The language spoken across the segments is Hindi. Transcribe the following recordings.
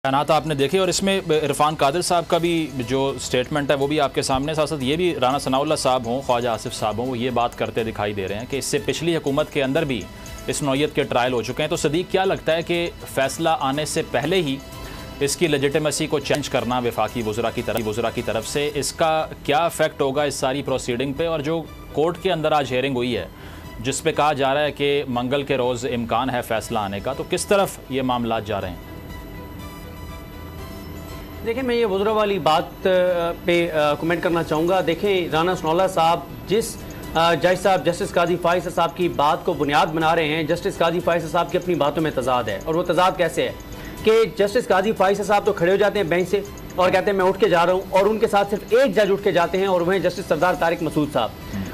बयानात आपने देखे और इसमें इरफान कादिर साहब का भी जो स्टेटमेंट है वो भी आपके सामने, साथ साथ ये भी राना सनाउल्लाह साहब हों, ख्वाजा आसिफ साहब हों, वो ये बात करते दिखाई दे रहे हैं कि इससे पिछली हुकूमत के अंदर भी इस नौयत के ट्रायल हो चुके हैं। तो सदीक क्या लगता है कि फ़ैसला आने से पहले ही इसकी लेजिटिमेसी को चेंज करना वफाकी वज़रा की तरफ से, इसका क्या इफ़ेक्ट होगा इस सारी प्रोसीडिंग पे? और जो कोर्ट के अंदर आज हेयरिंग हुई है जिस पे कहा जा रहा है कि मंगल के रोज़ इम्कान है फ़ैसला आने का, तो किस तरफ ये मामला जा रहे हैं? देखिए, मैं ये वज़रा वाली बात पे कमेंट करना चाहूँगा। देखें, राना सनाउल्लाह साहब जिस जज साहब जस्टिस काजी फाइज़ साहब की बात को बुनियाद बना रहे हैं, जस्टिस काजी फाइज़ साहब की अपनी बातों में तजाद है। और वो तजाद कैसे है कि जस्टिस काजी फाइज़ साहब तो खड़े हो जाते हैं बेंच से और कहते हैं मैं उठ के जा रहा हूँ, और उनके साथ सिर्फ एक जज उठ के जाते हैं और वह जस्टिस सरदार तारिक मसूद साहब।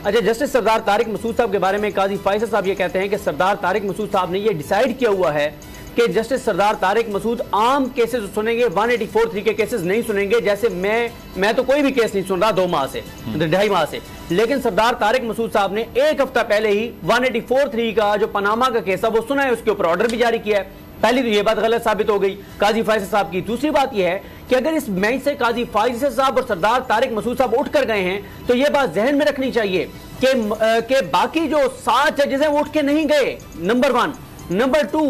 अच्छा, जस्टिस सरदार तारिक मसूद साहब के बारे में काजी फाइज़ साहब ये कहते हैं कि सरदार तारिक मसूद साहब ने ये डिसाइड किया हुआ है कि जस्टिस सरदार तारिक मसूद आम केसेस सुनेंगे, 184(3) के केसेस नहीं सुनेंगे। जैसे मैं तो कोई भी केस नहीं सुन रहा 2 माह से, 2.5 माह से, लेकिन सरदार तारिक मसूद साहब ने 1 हफ्ता पहले ही 184(3) का जो पनामा का केस है वो सुना है, उसके ऊपर ऑर्डर भी जारी किया है। पहली तो ये बात गलत साबित हो गई काजी फाइज़ साहब की। दूसरी बात यह है कि अगर इस बेंच से काजी फाइज़ साहब और सरदार तारिक मसूद साहब उठ कर गए हैं तो यह बात जहन में रखनी चाहिए कि बाकी जो 7 जजेस हैं वो उठ के नहीं गए, नंबर 1। नंबर 2,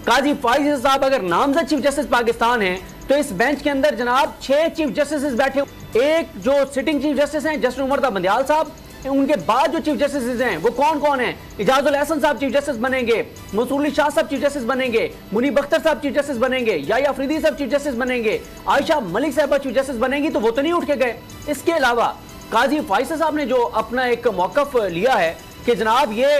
काजी फाइज़ साहब अगर नामजद चीफ जस्टिस पाकिस्तान हैं तो इस बेंच के अंदर जनाब 6 चीफ जस्टिस बैठे। एक जो सिटिंग चीफ जस्टिस हैं जस्टिस उमर बंदियाल साहब, उनके बाद जो चीफ जस्टिस हैं वो कौन कौन हैं? इजाजुल हसन साहब चीफ जस्टिस बनेंगे, मंसूर अली शाह साहब चीफ जस्टिस बनेंगे, मुनीब अख्तर साहब चीफ जस्टिस बनेंगे, याया अफरीदी साहब चीफ जस्टिस बनेंगे, आयशा मलिक साहब चीफ जस्टिस बनेंगी, तो वो तो नहीं उठ के गए। इसके अलावा काजी फाइज़ साहब ने जो अपना एक मौकफ लिया है कि जनाब ये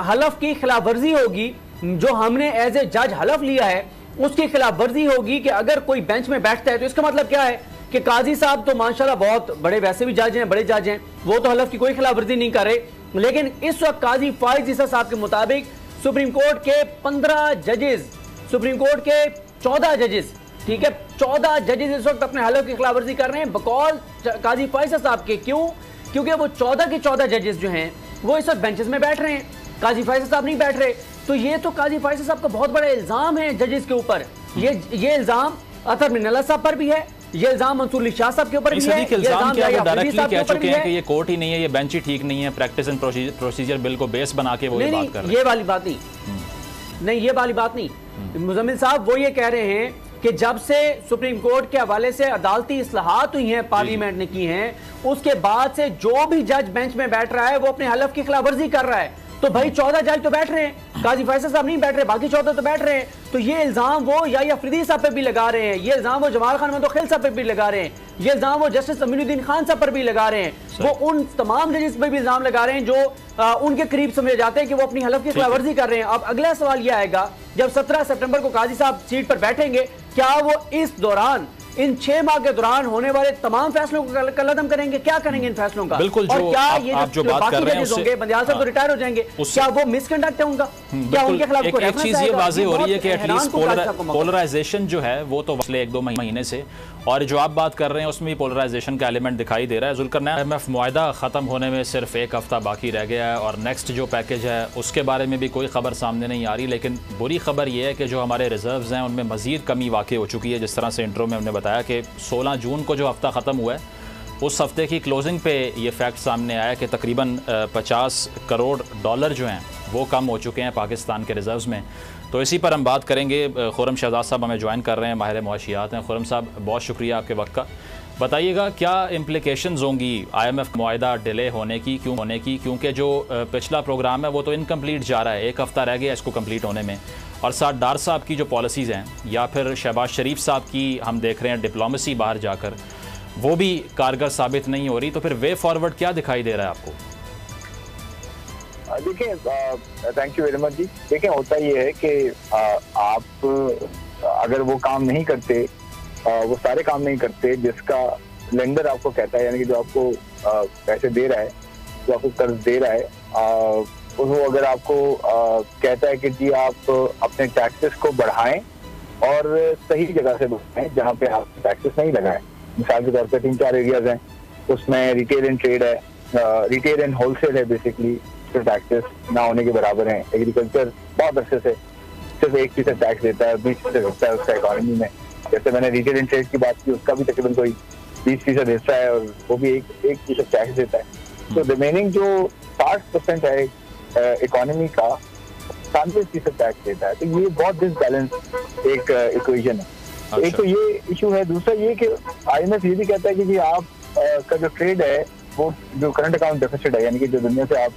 हलफ की खिलाफ वर्जी होगी, जो हमने एज ए जज हलफ लिया है उसकी खिलाफ वर्जी होगी कि अगर कोई बेंच में बैठता है तो इसका मतलब क्या है कि काजी साहब तो माशाल्लाह बहुत बड़े वैसे भी जज हैं, बड़े जज हैं, वो तो हलफ की कोई खिलाफ वर्जी नहीं कर रहे। लेकिन इस वक्त काजी फाइज़ साहब के मुताबिक सुप्रीम कोर्ट के 15 जजेस, सुप्रीम कोर्ट के 14 जजेस, ठीक है, 14 जजेस इस वक्त अपने हलफ की खिलाफ वर्जी कर रहे हैं बकौल काजी फाइज़ साहब के। क्यों? क्योंकि वो 14 के 14 जजेस जो हैं वो इस वक्त बेंचेस में बैठ रहे हैं, काजी फाइज़ साहब नहीं बैठ रहे। तो ये तो काजी फाइज़ साहब का बहुत बड़ा इल्जाम है जजेस के ऊपर। ये इल्जाम अतर मिनल्ला साहब पर भी है, ये इल्जाम मंसूर अली शाह साहब के ऊपर भी है, ये इल्जाम डायरेक्टली कह चुके हैं कि ये कोर्ट ही नहीं है, ये बेंच ही ठीक नहीं है, प्रैक्टिस एंड प्रोसीजर बिल को बेस बना के वो ये बात कर रहे हैं। ये वाली बात नहीं, ये वाली बात नहीं। मुजम्मिल साहब वो ये कह रहे हैं कि जब से सुप्रीम कोर्ट के हवाले से अदालती इस्लाहात हुई हैं, पार्लियामेंट ने की हैं, उसके बाद से जो भी जज बेंच में बैठ रहा है वो अपने हलफ की खिलाफ वर्जी कर रहा है। तो भाई 14 जज तो बैठ रहे हैं, काजी फाइज़ साहब नहीं बैठ रहे, बाकी 14 तो बैठ रहे हैं। तो ये इल्जाम वो याया अफरीदी साहब पे भी लगा रहे हैं, ये इल्जाम वो जमाल खान मंदोखिल साहब पे भी लगा रहे हैं, ये इल्जाम वो जस्टिस अमीनुद्दीन खान साहब पर भी लगा रहे हैं, वो उन तमाम जजेस पर भी इल्जाम लगा रहे हैं जो उनके करीब समझे जाते हैं कि वो अपनी हलफ की खिलाफ वर्जी कर रहे हैं। अब अगला सवाल यह आएगा, जब 17 सितंबर को काजी साहब सीट पर बैठेंगे, क्या वो इस दौरान इन 6 माह के दौरान होने वाले तमाम फैसलों को कलअदम करेंगे? क्या करेंगे इन फैसलों का? बिल्कुल, और क्या ये जो बात कर रहे हैं होंगे, बंदियाल साहब तो रिटायर हो जाएंगे, क्या वो मिसकंडक्ट है उनका? क्या उनके खिलाफ कोई एक चीज ये वाज़ेह हो रही है कि एटलीस्ट पोलराइजेशन जो है वो तो पिछले 1-2 महीने से, और जो आप बात कर रहे हैं उसमें भी पोलराइजेशन का एलिमेंट दिखाई दे रहा है। जुल्करनैन IMF मुआहदा ख़त्म होने में सिर्फ 1 हफ्ता बाकी रह गया है और नेक्स्ट जो पैकेज है उसके बारे में भी कोई खबर सामने नहीं आ रही। लेकिन बुरी खबर ये है कि जो हमारे रिजर्व्स हैं उनमें मज़ीद कमी वाक़ई हो चुकी है। जिस तरह से इंट्रो में हमने बताया कि 16 जून को जो हफ्ता ख़त्म हुआ है उस हफ्ते की क्लोजिंग पे ये फैक्ट सामने आया कि तकरीबन $50 करोड़ जो हैं वो कम हो चुके हैं पाकिस्तान के रिजर्व्स में। तो इसी पर हम बात करेंगे। खुर्रम शहजाद साहब हमें ज्वाइन कर रहे हैं, माहिर मुआशियात हैं। खुर्रम साहब, बहुत शुक्रिया आपके वक्त का। बताइएगा क्या इम्प्लिकेशंस होंगी IMF मुआहदा डिले होने की, क्योंकि जो पिछला प्रोग्राम है वो तो इनकम्प्लीट जा रहा है, 1 हफ्ता रह गया इसको कम्प्लीट होने में, और साथ डार साहब की जो पॉलिसीज़ हैं या फिर शहबाज शरीफ साहब की हम देख रहे हैं डिप्लोमेसी बाहर जाकर, वो भी कारगर साबित नहीं हो रही। तो फिर वे फॉरवर्ड क्या दिखाई दे रहा है आपको? देखिए, थैंक यू वेरी मच जी। देखिए, होता ये है कि आप अगर वो काम नहीं करते, वो सारे काम नहीं करते जिसका लेंडर आपको कहता है, यानी कि जो आपको पैसे दे रहा है, जो आपको कर्ज दे रहा है, वो अगर आपको कहता है कि जी आप अपने टैक्सेस को बढ़ाएं और सही जगह से बढ़ाएं जहाँ पे आप टैक्सेस नहीं लगाएं। मिसाल के तौर पर 3-4 एरियाज हैं, उसमें रिटेल एंड ट्रेड है, रिटेल एंड होलसेल है, बेसिकली टैक्सेस ना होने के बराबर हैं। एग्रीकल्चर बहुत अरसे से सिर्फ 1% टैक्स देता है, 20% होता है उसका इकोनॉमी में, जैसे मैंने रिटेल एंड ट्रेड की बात की, उसका भी तकरीबन कोई 20% हिस्सा है और वो भी 1% टैक्स देता है। तो रिमेनिंग जो 60% है इकोनॉमी का 97% टैक्स देता है। तो ये बहुत डिसबैलेंस एक इक्वेशन है। अच्छा। एक तो ये इशू है, दूसरा ये कि IMF ये भी कहता है कि जी आप का जो ट्रेड है वो जो करंट अकाउंट डेफिसिट है, यानी कि जो दुनिया से आप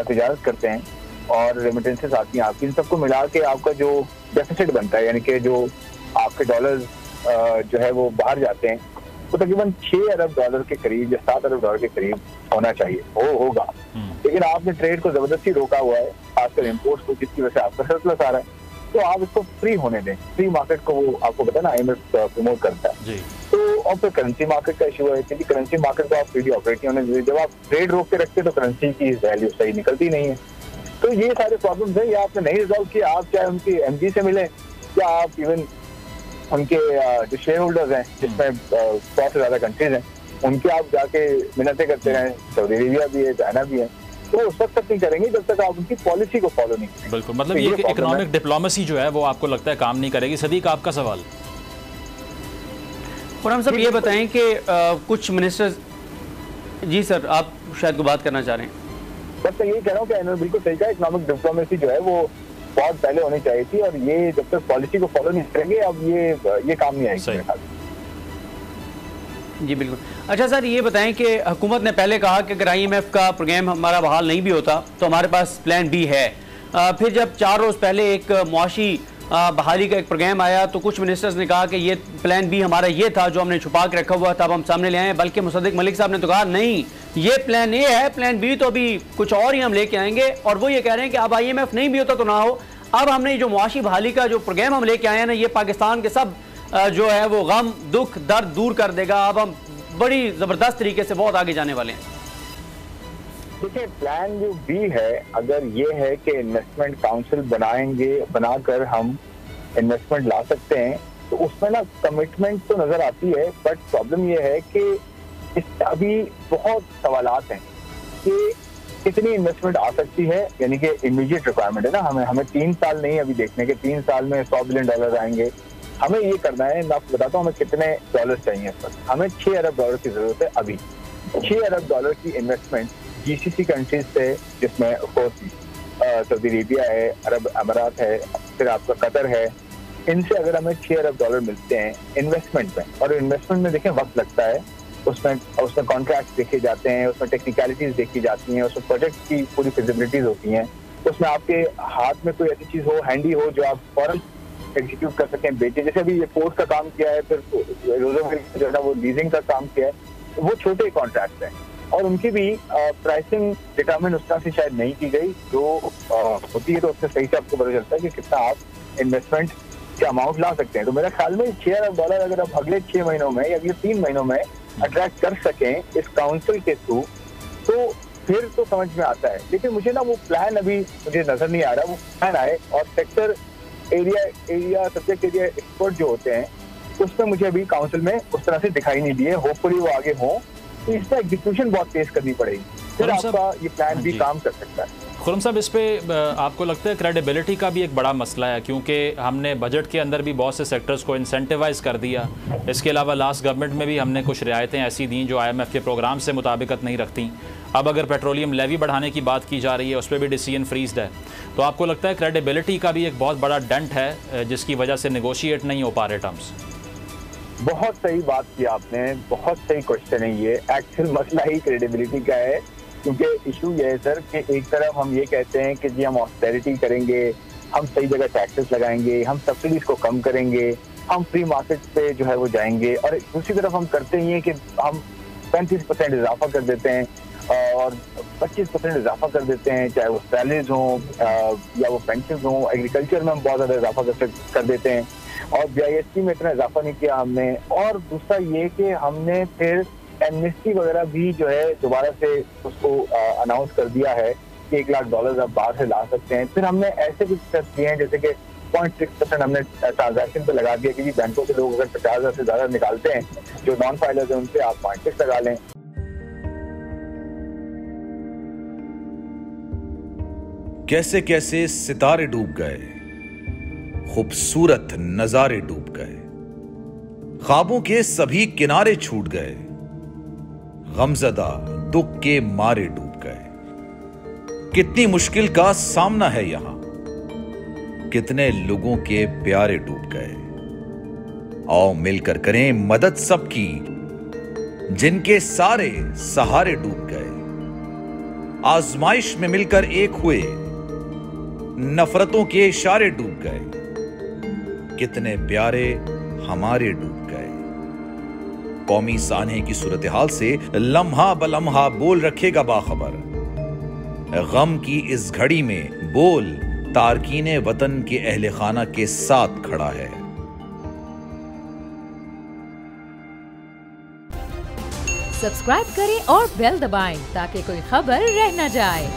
तिजारत करते हैं और रेमिटेंसेस आती हैं आपकी, इन सबको मिला के आपका जो डेफिसिट बनता है, यानी कि जो आपके डॉलर्स जो है वो बाहर जाते हैं, तो तकरीबन 6 अरब डॉलर के करीब या 7 अरब डॉलर के करीब होना चाहिए, होगा। लेकिन आपने ट्रेड को जबरदस्ती रोका हुआ है, खासकर इम्पोर्ट्स को, जिसकी वजह से आपका सरप्लस आ रहा है। तो आप इसको फ्री होने दें, फ्री मार्केट को वो आपको पता है ना IMF प्रमोट करता है जी। तो और फिर करेंसी मार्केट का इशू है, क्योंकि करेंसी मार्केट को आप फ्रीली ऑपरेट नहीं होने देते। जब आप ट्रेड रोक के रखते तो करेंसी की वैल्यू सही निकलती नहीं है। तो ये सारे प्रॉब्लम्स हैं, ये आपने नहीं रिजॉल्व किया। आप चाहे उनकी MD से मिले या आप इवन उनके जो शेयर होल्डर्स हैं, जिसमें 100 से ज्यादा कंट्रीज हैं, उनके आप जाके मिन्नतें करते रहें, सऊदी अरेबिया भी है, चाइना भी है, तो उस वक्त तक नहीं करेंगे जब तक आप उनकी पॉलिसी को फॉलो नहीं करेंगे। बिल्कुल, मतलब ये इकोनॉमिक डिप्लोमेसी जो है वो आपको लगता है काम नहीं करेगी। सदीक, आपका सवाल। खुर्रम साहब ये बताएं कि कुछ मिनिस्टर्स, जी सर आप शायद को बात करना चाह रहे हैं। बस मैं यही कह रहा हूँ कि इन्होंने बिल्कुल सही कहा, इकोनॉमिक डिप्लोमेसी जो है वो बहुत पहले होनी चाहिए थी, और ये जब तक पॉलिसी को फॉलो नहीं करेंगे अब ये काम नहीं आएगा। जी बिल्कुल। अच्छा सर ये बताएं कि हुकूमत ने पहले कहा कि अगर IMF का प्रोग्राम हमारा बहाल नहीं भी होता तो हमारे पास प्लान B है। फिर जब 4 रोज़ पहले एक मुआशी बहाली का एक प्रोग्राम आया तो कुछ मिनिस्टर्स ने कहा कि ये प्लान B हमारा ये था जो हमने छुपा के रखा हुआ था, अब हम सामने ले आए। बल्कि मुसद्दिक मलिक साहब ने तो कहा नहीं, ये प्लान A है, प्लान B तो अभी कुछ और ही हम लेके आएंगे। और वो ये कह रहे हैं कि अब IMF नहीं भी होता तो ना हो, अब हमने जो मुआशी बहाली का जो प्रोग्राम हम लेके आए हैं ना, ये पाकिस्तान के सब जो है वो गम दुख दर्द दूर कर देगा। अब हम बड़ी जबरदस्त तरीके से बहुत आगे जाने वाले हैं। देखिए, प्लान जो B है, अगर ये है कि इन्वेस्टमेंट काउंसिल बनाकर हम इन्वेस्टमेंट ला सकते हैं, तो उसमें ना कमिटमेंट तो नजर आती है, बट प्रॉब्लम ये है कि इसमें अभी बहुत सवालात हैं कि कितनी इन्वेस्टमेंट आ सकती है, यानी कि इमीडिएट रिक्वायरमेंट है ना, हमें 3 साल नहीं अभी देखने के 3 साल में $100 बिलियन आएंगे। हमें ये करना है, मैं आपको बताता हूँ हमें कितने डॉलर चाहिए इस वक्त। हमें $6 अरब की जरूरत है अभी। $6 अरब की इन्वेस्टमेंट GCC कंट्रीज से, जिसमें ऑफकोर्स सऊदी अरेबिया है, अरब अमारात है, फिर आपका कतर है, इनसे अगर हमें $6 अरब मिलते हैं इन्वेस्टमेंट में, और इन्वेस्टमेंट में देखें वक्त लगता है, उसमें कॉन्ट्रैक्ट देखे जाते हैं, उसमें टेक्निकलिटीज देखी जाती हैं, उसमें प्रोजेक्ट की पूरी फिजिबिलिटीज होती हैं, उसमें आपके हाथ में कोई ऐसी चीज हो, हैंडी हो, जो आप फौरन एग्जीक्यूट कर सकें, बेचे। जैसे अभी ये पोर्ट का काम किया है, फिर रोजोवेल जो है वो लीजिंग का काम किया है, वो छोटे कॉन्ट्रैक्ट हैं और उनकी भी प्राइसिंग डिटरमिन उस तरह से शायद नहीं की गई जो होती है, तो उससे सही से आपको पता चलता है कि कितना आप इन्वेस्टमेंट के अमाउंट ला सकते हैं। तो मेरे ख्याल में $6 अरब अगर आप अगले 6 महीनों में या अगले 3 महीनों में अट्रैक्ट कर सकें इस काउंसिल के थ्रू, तो फिर तो समझ में आता है। लेकिन मुझे ना वो प्लान अभी मुझे नजर नहीं आ रहा, वो प्लान आए और sector area subject area expert जो होते हैं उसमें मुझे अभी काउंसिल में उस तरह से दिखाई नहीं दिए। होपफुली वो आगे हों, तो इसका एग्जीक्यूशन बहुत तेज करनी पड़ेगी, फिर आपका ये प्लान भी काम कर सकता है। खुर्रम साहब, इस पे आपको लगता है क्रेडिबिलिटी का भी एक बड़ा मसला है, क्योंकि हमने बजट के अंदर भी बहुत से सेक्टर्स को इंसेंटिवाइज कर दिया। इसके अलावा लास्ट गवर्नमेंट में भी हमने कुछ रियायतें ऐसी दी जो IMF के प्रोग्राम से मुताबिकत नहीं रखती। अब अगर पेट्रोलियम लेवी बढ़ाने की बात की जा रही है, उस पर भी डिसीजन फ्रीज्ड है। तो आपको लगता है क्रेडिबिलिटी का भी एक बहुत बड़ा डेंट है जिसकी वजह से नेगोशिएट नहीं हो पा रहे टर्म्स? बहुत सही बात की आपने, बहुत सही क्वेश्चन है ये। एक्चुअल मसला ही क्रेडिबिलिटी का है, क्योंकि इशू ये है सर कि एक तरफ हम ये कहते हैं कि जी हम ऑस्टेरिटी करेंगे, हम सही जगह टैक्सेस लगाएंगे, हम सब्सिडीज को कम करेंगे, हम फ्री मार्केट पे जो है वो जाएंगे, और दूसरी तरफ हम करते ही हैं कि हम 35% इजाफा कर देते हैं और 25% इजाफा कर देते हैं, चाहे वो सैलरीज हों या वो पेंशन हों। एग्रीकल्चर में हम बहुत ज़्यादा इजाफा कर देते हैं और BIST में इतना इजाफा नहीं किया हमने। और दूसरा ये कि हमने फिर एमनेस्टी वगैरह भी जो है दोबारा से उसको अनाउंस कर दिया है कि $1 लाख आप बाहर से ला सकते हैं। फिर हमने ऐसे कुछ स्टेप्स किए हैं जैसे कि 0.6% हमने ट्रांजैक्शन पे लगा दिया कि बैंकों से लोग अगर 50,000 से ज्यादा निकालते हैं, जो नॉन फाइलर्स हैं उनसे आप 0.6 लगा लें। कैसे कैसे सितारे डूब गए, खूबसूरत नजारे डूब गए, ख्वाबों के सभी किनारे छूट गए, गमज़दा दुख के मारे डूब गए। कितनी मुश्किल का सामना है यहां, कितने लोगों के प्यारे डूब गए। आओ मिलकर करें मदद सबकी, जिनके सारे सहारे डूब गए। आजमाइश में मिलकर एक हुए, नफरतों के इशारे डूब गए। कितने प्यारे हमारे डूब गए। कौमी सानहे की सूरत हाल से लम्हा बलम्हा बोल रखेगा बाखबर। गम की इस घड़ी में बोल तारकीने वतन के अहले खाना के साथ खड़ा है। सब्सक्राइब करें और बेल दबाएं ताकि कोई खबर रह न जाए।